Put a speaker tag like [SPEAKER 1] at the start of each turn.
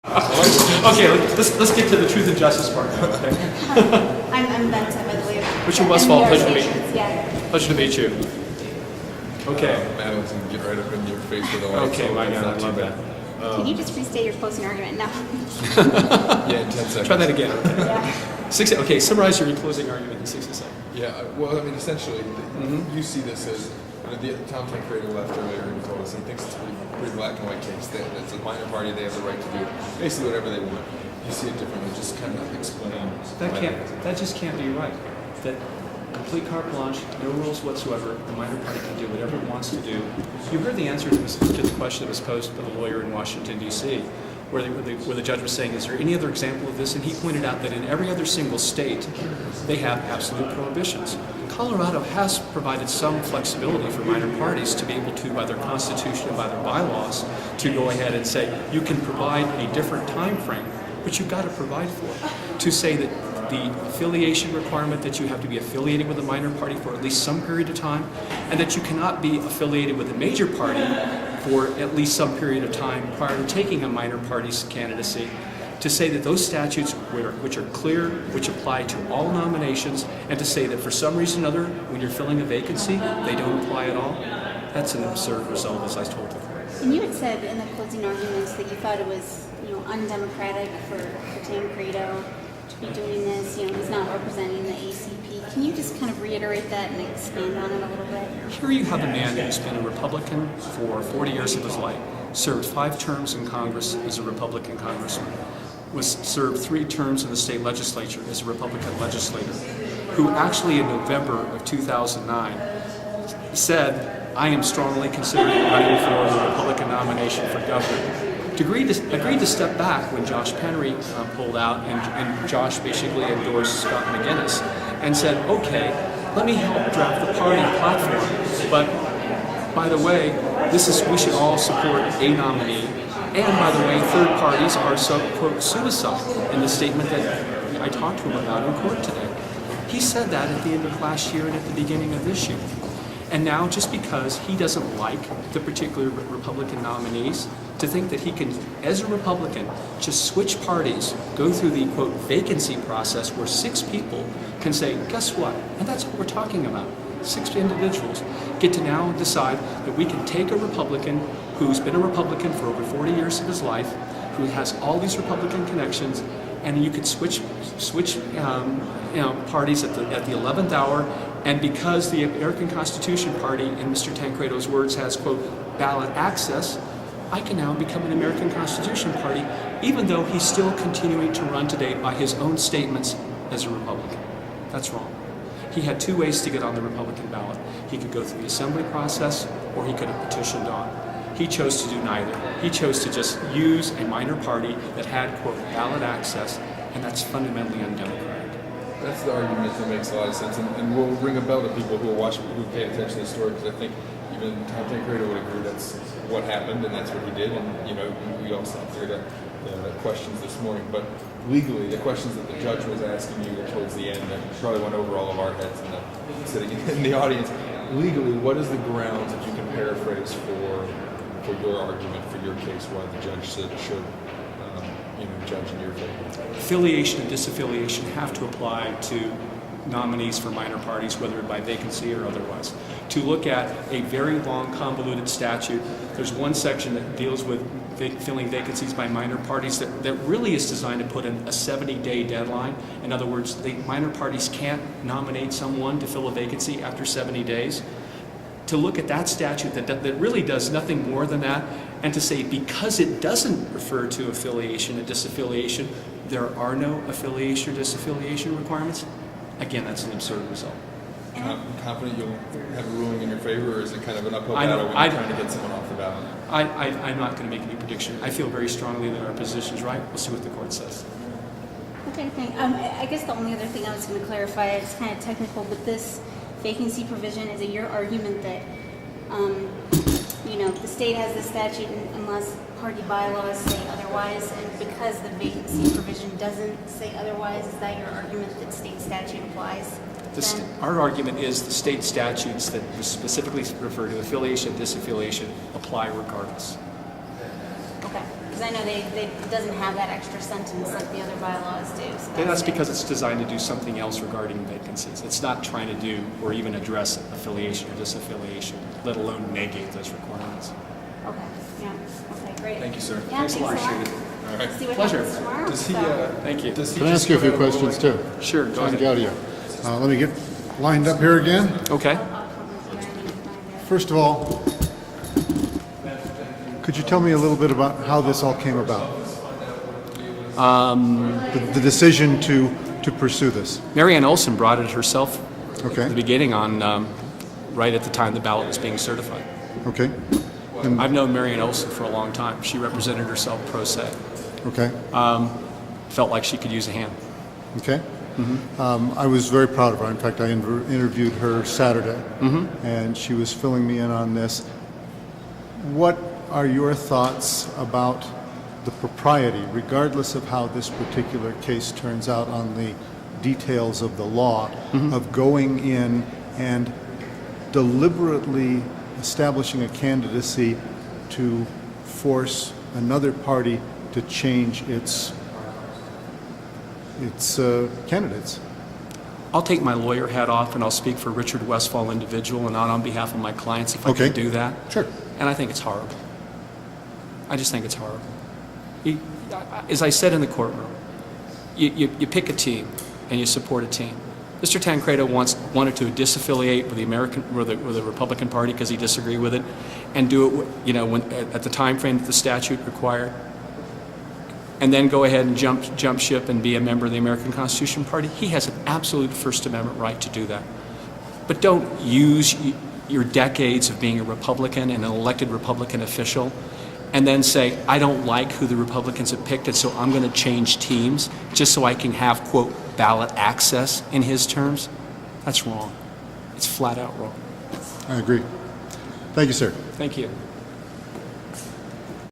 [SPEAKER 1] Okay, let's get to the truth and justice part. Okay.
[SPEAKER 2] I'm Benson, by the way.
[SPEAKER 1] Richard Westfall, pleasure to meet you.
[SPEAKER 2] Yeah.
[SPEAKER 1] Pleasure to meet you. Okay.
[SPEAKER 3] Madeline's going to get right up in your face with a light.
[SPEAKER 1] Okay, my God, I love that.
[SPEAKER 2] Can you just restate your closing argument? No.
[SPEAKER 3] Yeah, in 10 seconds.
[SPEAKER 1] Try that again.
[SPEAKER 2] Yeah.
[SPEAKER 1] Okay, summarize your closing argument in 60 seconds.
[SPEAKER 3] Yeah, well, I mean, essentially, you see this as, Tom Tancredo left earlier and told us he thinks it's a pretty black and white case. That it's a minor party, they have the right to do basically whatever they want. You see it differently, just kind of explain.
[SPEAKER 1] That just can't be right. That complete carte blanche, no rules whatsoever, the minor party can do whatever it wants to do. You heard the answer to the question that was posed by the lawyer in Washington, D.C., where the judge was saying, is there any other example of this? And he pointed out that in every other single state, they have absolute prohibitions. Colorado has provided some flexibility for minor parties to be able to, by their constitution and by their bylaws, to go ahead and say, you can provide a different time frame, but you've got to provide for it. To say that the affiliation requirement that you have to be affiliated with a minor party for at least some period of time, and that you cannot be affiliated with a major party for at least some period of time prior to taking a minor party's candidacy, to say that those statutes which are clear, which apply to all nominations, and to say that for some reason or other, when you're filling a vacancy, they don't apply at all, that's an absurd result, as I told the court.
[SPEAKER 2] And you had said in the closing arguments that you thought it was, undemocratic for Tancredo to be doing this. He's not representing the ACP. Can you just kind of reiterate that and expand on it a little bit?
[SPEAKER 1] Here you have a man who's been a Republican for 40 years of his life, served 5 terms in Congress as a Republican congressman, served 3 terms in the state legislature as a Republican legislator, who actually in November of 2009 said, I am strongly considering running for the Republican nomination for governor. Agreed to step back when Josh Penry pulled out, and Josh basically endorsed Scott McGinnis and said, okay, let me help draft the party platform, but by the way, we should all support a nominee, and by the way, third parties are quote suicide in the statement that I talked to him about in court today. He said that at the end of last year and at the beginning of this year. And now, just because he doesn't like the particular Republican nominees, to think that he can, as a Republican, just switch parties, go through the, quote, vacancy process where 6 people can say, guess what? And that's what we're talking about. 6 individuals get to now decide that we can take a Republican who's been a Republican for over 40 years of his life, who has all these Republican connections, and you could switch parties at the 11th hour. And because the American Constitution Party, in Mr. Tancredo's words, has, quote, ballot access, I can now become an American Constitution Party, even though he's still continuing to run today by his own statements as a Republican. That's wrong. He had 2 ways to get on the Republican ballot. He could go through the assembly process, or he could have petitioned on. He chose to do neither. He chose to just use a minor party that had, quote, ballot access, and that's fundamentally undemocratic.
[SPEAKER 3] That's the argument that makes a lot of sense, and will ring a bell to people who pay attention to the story, because I think even Tom Tancredo would agree that's what happened and that's what he did, and we all sat through the questions this morning. But legally, the questions that the judge was asking you towards the end, that probably went over all of our heads sitting in the audience. Legally, what is the grounds that you can paraphrase for your argument, for your case, why the judge should judge in your favor?
[SPEAKER 1] Affiliation and disaffiliation have to apply to nominees for minor parties, whether by vacancy or otherwise. To look at a very long, convoluted statute, there's one section that deals with filling vacancies by minor parties that really is designed to put in a 70-day deadline. In other words, the minor parties can't nominate someone to fill a vacancy after 70 days. To look at that statute that really does nothing more than that, and to say because it doesn't refer to affiliation and disaffiliation, there are no affiliation or disaffiliation requirements, again, that's an absurd result.
[SPEAKER 3] Confident you'll have a ruling in your favor, or is it kind of an uphill battle when you're trying to get someone off the ballot?
[SPEAKER 1] I'm not going to make any prediction. I feel very strongly that our position's right. We'll see what the court says.
[SPEAKER 2] Okay, thanks. I guess the only other thing I was going to clarify, it's kind of technical, but this vacancy provision, is it your argument that the state has this statute unless party bylaws say otherwise, and because the vacancy provision doesn't say otherwise, is that your argument that state statute applies?
[SPEAKER 1] Our argument is the state statutes that specifically refer to affiliation and disaffiliation apply regardless.
[SPEAKER 2] Okay. Because I know it doesn't have that extra sentence like the other bylaws do. So
[SPEAKER 1] And that's
[SPEAKER 2] good.
[SPEAKER 1] because it's designed to do something else regarding vacancies. It's not trying to do or even address affiliation or disaffiliation, let alone negate those requirements.
[SPEAKER 2] Okay, yeah, okay, great.
[SPEAKER 3] Thank you, sir.
[SPEAKER 2] Yeah,
[SPEAKER 1] Thanks a lot.
[SPEAKER 2] Appreciate
[SPEAKER 1] Appreciate
[SPEAKER 2] it.
[SPEAKER 3] All right.
[SPEAKER 2] See what
[SPEAKER 1] Pleasure.
[SPEAKER 2] happens tomorrow.
[SPEAKER 3] Does he?
[SPEAKER 2] So-
[SPEAKER 1] Thank you.
[SPEAKER 3] Does he
[SPEAKER 4] Can I
[SPEAKER 3] just
[SPEAKER 4] ask you a few
[SPEAKER 3] go ahead and
[SPEAKER 4] questions too?
[SPEAKER 1] Sure, go
[SPEAKER 4] John
[SPEAKER 1] ahead.
[SPEAKER 4] Gaudio. Let me get lined up here again.
[SPEAKER 1] Okay.
[SPEAKER 4] First of all, could you tell me a little bit about how this all came about? The decision to pursue this.
[SPEAKER 1] Marianne Olson brought it herself
[SPEAKER 4] Okay.
[SPEAKER 1] at the beginning on, right at the time the ballot was being certified.
[SPEAKER 4] Okay.
[SPEAKER 1] I've known Marianne Olson for a long time. She represented herself pro se.
[SPEAKER 4] Okay.
[SPEAKER 1] Felt like she could use a hand.
[SPEAKER 4] Okay. I was very proud of her. In fact, I interviewed her Saturday, and she was filling me in on this. What are your thoughts about the propriety, regardless of how this particular case turns out on the details of the law, of going in and deliberately establishing a candidacy to force another party to change its candidates?
[SPEAKER 1] I'll take my lawyer hat off and I'll speak for Richard Westfall individual and not on behalf of my clients if I
[SPEAKER 4] Okay.
[SPEAKER 1] can do that.
[SPEAKER 4] Sure.
[SPEAKER 1] And I think it's horrible. I just think it's horrible. As I said in the courtroom, you pick a team and you support a team. Mr. Tancredo wanted to disaffiliate with the Republican Party because he disagreed with it, and do it, at the time frame that the statute required, and then go ahead and jump ship and be a member of the American Constitution Party. He has an absolute First Amendment right to do that. But don't use your decades of being a Republican and an elected Republican official and then say, I don't like who the Republicans have picked, and so I'm going to change teams just so I can have, quote, ballot access in his terms. That's wrong. It's flat out wrong.
[SPEAKER 4] I agree. Thank you, sir.
[SPEAKER 1] Thank you.